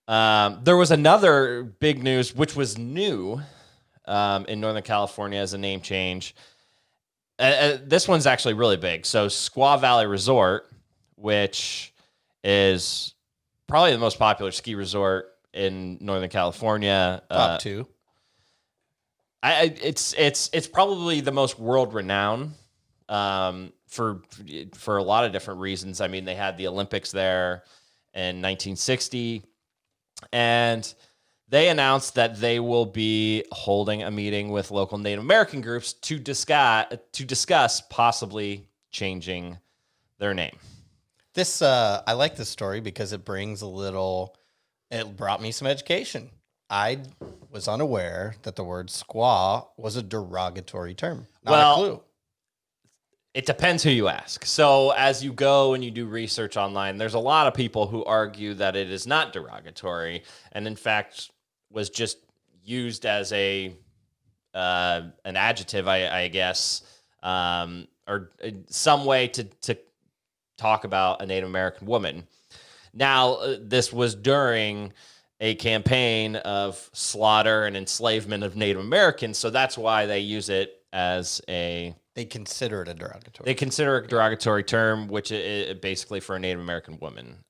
There was another big news, which was new in Northern California as a name change. This one's actually really big. So Squaw Valley Resort, which is probably the most popular ski resort in Northern California. Top two. It's probably the most world renowned for a lot of different reasons. I mean, they had the Olympics there in 1960, and they announced that they will be holding a meeting with local Native American groups to discuss possibly changing their name. This I like this story because it brings it brought me some education. I was unaware that the word squaw was a derogatory term. Not a clue. It depends who you ask. So as you go and you do research online, there's a lot of people who argue that it is not derogatory, and in fact was just used as an adjective, I guess, or some way to talk about a Native American woman. Now, this was during a campaign of slaughter and enslavement of Native Americans, so that's why they use it as They consider it a derogatory. They consider it a derogatory term, which is basically for a Native American woman.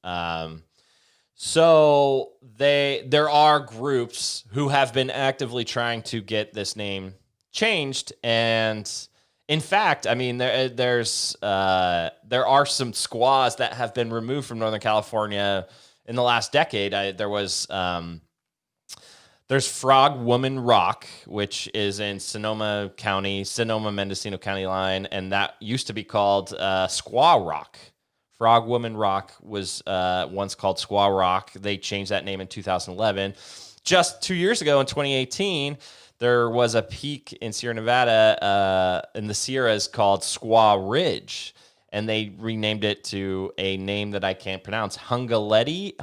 So there are groups who have been actively trying to get this name changed, and in fact, I mean there are some squaws that have been removed from Northern California in the last decade. There's Frog Woman Rock, which is in Sonoma Mendocino County line, and that used to be called Squaw Rock. Frog Woman Rock was once called Squaw Rock. They changed that name in 2011. Just 2 years ago, in 2018, there was a peak in Sierra Nevada in the Sierras called Squaw Ridge, and they renamed it to a name that I can't pronounce, Hungaleti.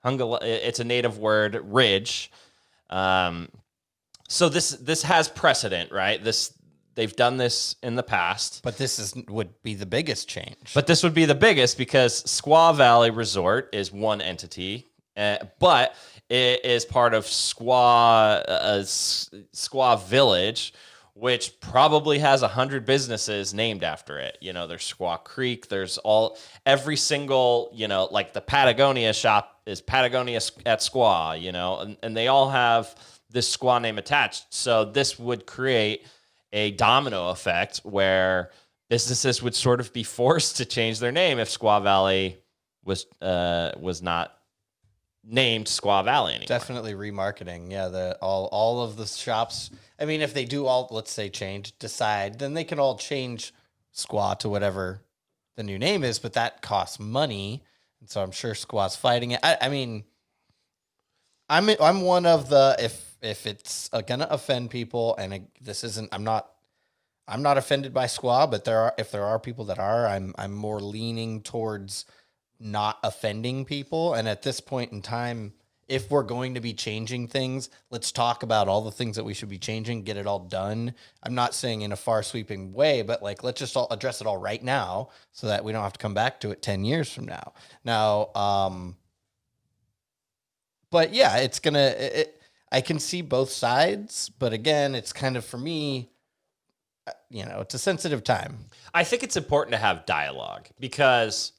It's a native word, ridge. So this has precedent, right? They've done this in the past. But this would be the biggest change. But this would be the biggest because Squaw Valley Resort is one entity, but it is part of Squaw Village, which probably has 100 businesses named after it. You know, there's Squaw Creek. There's every single, like the Patagonia shop is Patagonia at Squaw, and they all have this Squaw name attached. So this would create a domino effect where businesses would sort of be forced to change their name if Squaw Valley was not named Squaw Valley anymore. Definitely remarketing. Yeah, all of the shops. I mean, if they do all, let's say, decide, then they can all change Squaw to whatever the new name is, but that costs money, and so I'm sure Squaw's fighting it. I mean, I'm one of the if it's gonna offend people, and this isn't. I'm not offended by Squaw, but if there are people that are, I'm more leaning towards not offending people. And at this point in time, if we're going to be changing things, let's talk about all the things that we should be changing, get it all done. I'm not saying in a far sweeping way, but like, let's just all address it all right now so that we don't have to come back to it 10 years from now. Now, but yeah, I can see both sides, but again, it's kind of, for me, it's a sensitive time. I think it's important to have dialogue because,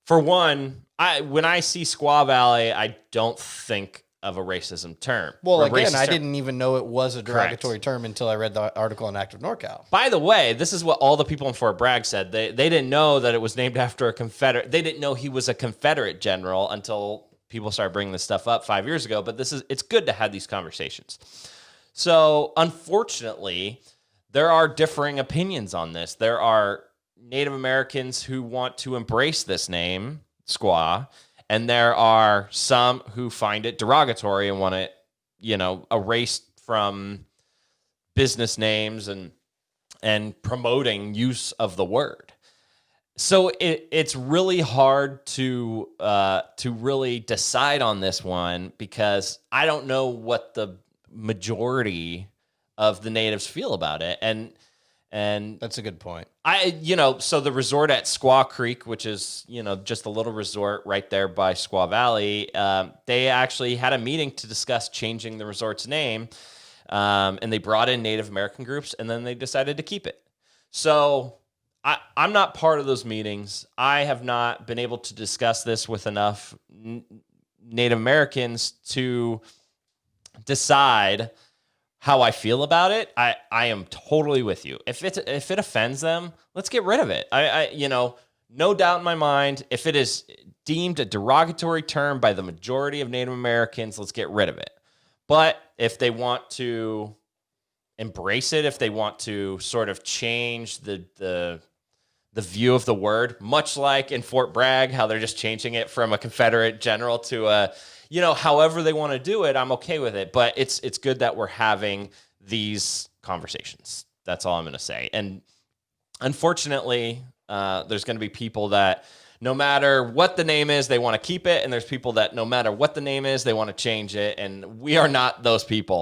for one, when I see Squaw Valley, I don't think of a racism term. Well, again, I didn't even know it was a derogatory term until I read the article on Active NorCal. By the way, this is what all the people in Fort Bragg said. They didn't know that it was named after a Confederate. They didn't know he was a Confederate general until people started bringing this stuff up 5 years ago. But it's good to have these conversations. So, unfortunately, there are differing opinions on this. There are Native Americans who want to embrace this name, Squaw, and there are some who find it derogatory and want it, erased from business names and promoting use of the word. So it's really hard to really decide on this one because I don't know what the majority of the natives feel about it. And And That's a good point. so the resort at Squaw Creek, which is, just a little resort right there by Squaw Valley, they actually had a meeting to discuss changing the resort's name. And they brought in Native American groups, and then they decided to keep it. So I'm not part of those meetings. I have not been able to discuss this with enough Native Americans to decide how I feel about it. I am totally with you. If it offends them, let's get rid of it. No doubt in my mind, if it is deemed a derogatory term by the majority of Native Americans, let's get rid of it. But if they want to embrace it, if they want to sort of change the view of the word, much like in Fort Bragg, how they're just changing it from a Confederate general to a, however they want to do it, I'm okay with it. But it's good that we're having these conversations. That's all I'm going to say. And unfortunately, there's going to be people that no matter what the name is, they want to keep it. And there's people that no matter what the name is, they want to change it. And we are not those people.